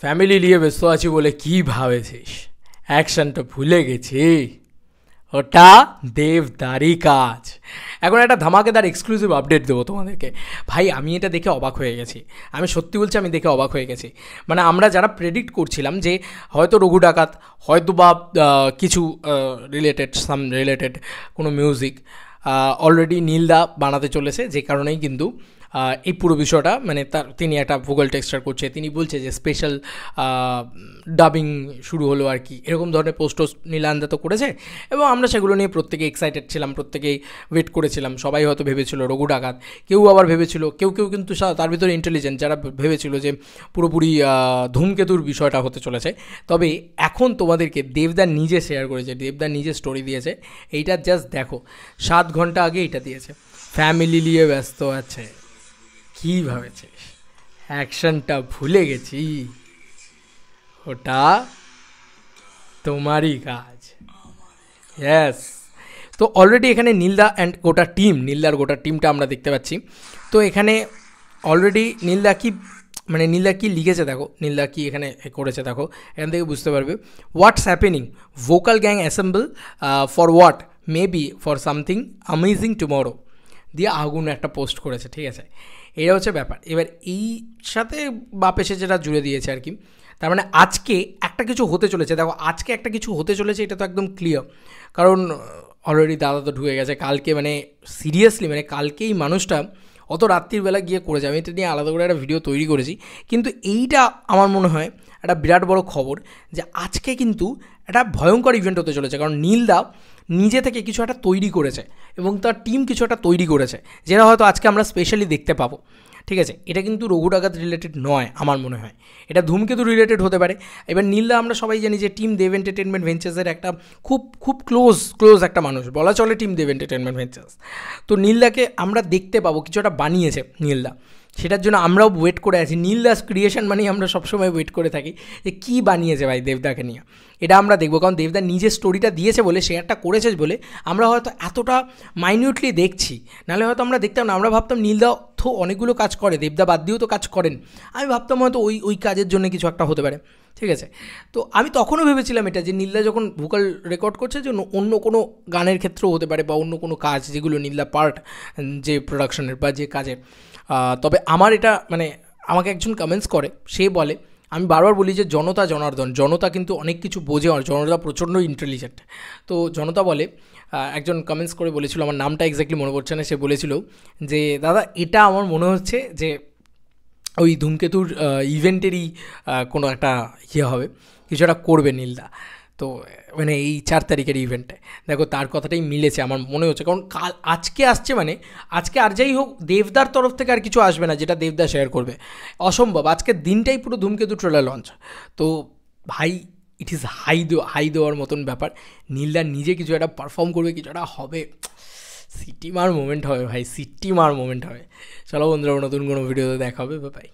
Family নিয়ে ব্যস্ত আছি বলে কি ভাবেছিস? অ্যাকশনটা ভুলে গেছি। ওটা দেবদারি কাজ। এখন একটা ধামাকেদার এক্সক্লুসিভ আপডেট দেবো তোমাদেরকে। ভাই আমি এটা দেখে অবাক হয়ে গেছি, আমি সত্যি বলছি, আমি দেখে অবাক হয়ে গেছি। মানে আমরা যারা প্রেডিক্ট করছিলাম যে হয়তো রঘু ডাকাত, হয়তো বা কিছু রিলেটেড কোনো মিউজিক অলরেডি নীলদা বানাতে চলেছে, যে কারণেই কিন্তু এই পুরো বিষয়টা মানে তিনি একটা ভোকাল টেক্সচার করছে, তিনি বলছে যে স্পেশাল ডাবিং শুরু হলো আর কি, এরকম ধরনের পোস্টও নীলান্দা তো করেছে। এবং আমরা সেগুলো নিয়ে প্রত্যেকে এক্সাইটেড ছিলাম, প্রত্যেকেই ওয়েট করেছিলাম। সবাই হয়তো ভেবেছিল রঘু ডাকাত, কেউ আবার ভেবেছিল, কেউ কিন্তু তার ভিতরে ইন্টেলিজেন্ট যারা ভেবেছিল যে পুরোপুরি ধূমকেতুর বিষয়টা হতে চলেছে। তবে এখন তোমাদেরকে দেবদা নিজে শেয়ার করেছে, দেবদা নিজে স্টোরি দিয়েছে, এইটা জাস্ট দেখো। 7 ঘন্টা আগে এটা দিয়েছে, ফ্যামিলি নিয়ে ব্যস্ত আছে। কী ভাবেছিস অ্যাকশনটা ভুলে গেছি? ওটা তোমারই কাজ। ইয়েস। তো অলরেডি এখানে নীলদা অ্যান্ড নীলদার গোটা টিমটা আমরা দেখতে পাচ্ছি। তো এখানে অলরেডি নীলদা কি লিখেছে দেখো, নীলদা কি এখানে করেছে দেখো, এখান থেকে বুঝতে পারবে। What's happening, vocal gang assemble for what, maybe for something amazing tomorrow দিয়ে আগুন একটা পোস্ট করেছে, ঠিক আছে? এটা হচ্ছে ব্যাপার। এবার এই সাথে বাপ এসে যেটা জুড়ে দিয়েছে আর কি, তার মানে আজকে একটা কিছু হতে চলেছে। দেখো আজকে একটা কিছু হতে চলেছে, এটা তো একদম ক্লিয়ার। কারণ অলরেডি দাদা তো ঢুকে গেছে কালকে, মানে সিরিয়াসলি মানে কালকেই মানুষটা অত রাত্রির বেলা গিয়ে করেছে। আমি এটা নিয়ে আলাদা করে একটা ভিডিও তৈরি করেছি, কিন্তু এইটা আমার মনে হয় একটা বিরাট বড় খবর যে আজকে কিন্তু একটা ভয়ঙ্কর ইভেন্ট হতে চলেছে। কারণ নীলদা নিজে থেকে কিছু একটা তৈরি করেছে এবং তার টিম কিছু একটা তৈরি করেছে, যেটা হয়তো আজকে আমরা স্পেশালি দেখতে পাবো, ঠিক আছে? এটা কিন্তু রঘু ডাকাত রিলেটেড নয় আমার মনে হয়, এটা ধূমকেতু রিলেটেড হতে পারে। এবার নীলদা আমরা সবাই জানি যে টিম দেব এন্টারটেনমেন্ট ভেঞ্চার্সের একটা খুব ক্লোজ একটা মানুষ বলা চলে, টিম দেব এন্টারটেনমেন্ট ভেঞ্চার্স। তো নীলদাকে আমরা দেখতে পাবো, কিছু একটা বানিয়েছে নীলদা, সেটার জন্য আমরাও ওয়েট করে আছি। নীলদাস ক্রিয়েশন মানেই আমরা সবসময় ওয়েট করে থাকি যে কী বানিয়েছে ভাই দেবদাকে নিয়ে, এটা আমরা দেখবো। কারণ দেবদা নিজের স্টোরিটা দিয়েছে বলে, শেয়ারটা করেছে বলে আমরা হয়তো এতটা মাইনিউটলি দেখছি, নাহলে হয়তো আমরা দেখতাম না। আমরা ভাবতাম নীলদা তো অনেকগুলো কাজ করে, দেবদা বাদ দিয়েও তো কাজ করেন, আমি ভাবতাম হয়তো ওই কাজের জন্য কিছু একটা হতে পারে, ঠিক আছে? তো আমি তখনও ভেবেছিলাম এটা যে নীলদা যখন ভোকাল রেকর্ড করছে যে অন্য কোনো গানের ক্ষেত্রেও হতে পারে, বা অন্য কোনো কাজ যেগুলো নীলদা পার্ট, যে প্রোডাকশনের বা যে কাজের। তবে আমার এটা মানে আমাকে একজন কমেন্টস করে, সে বলে, আমি বারবার বলি যে জনতা কিন্তু অনেক কিছু বোঝে, জনতা প্রচণ্ড ইন্টেলিজেন্ট। তো জনতা বলে, একজন কমেন্টস করে বলেছিল, আমার নামটা এক্স্যাক্টলি মনে পড়ছে না, সে বলেছিল যে দাদা এটা আমার মনে হচ্ছে যে ওই ধূমকেতুর ইভেন্টেরই কোনো একটা হবে, কিছু একটা করবে নীলদা। তো মানে এই 4 তারিখের ইভেন্টে দেখো তার কথাটাই মিলেছে আমার মনে হচ্ছে। কারণ আজকে আসছে, মানে আজকে আর যাই হোক দেবদার তরফ থেকে আর কিছু আসবে না যেটা দেবদা শেয়ার করবে, অসম্ভব। আজকের দিনটাই পুরো ধূমকেতু ট্রেলার লঞ্চ। তো ভাই ইট ইজ হাই দেওয়ার মতন ব্যাপার। নীলদা নিজে কিছু একটা পারফর্ম করবে, কিছু একটা হবে, সিটি মার মোমেন্ট হবে ভাই, সিটি মার মোমেন্ট হবে। চলো বন্ধুরা, নতুন কোনো ভিডিওতে দেখা হবে, বাই।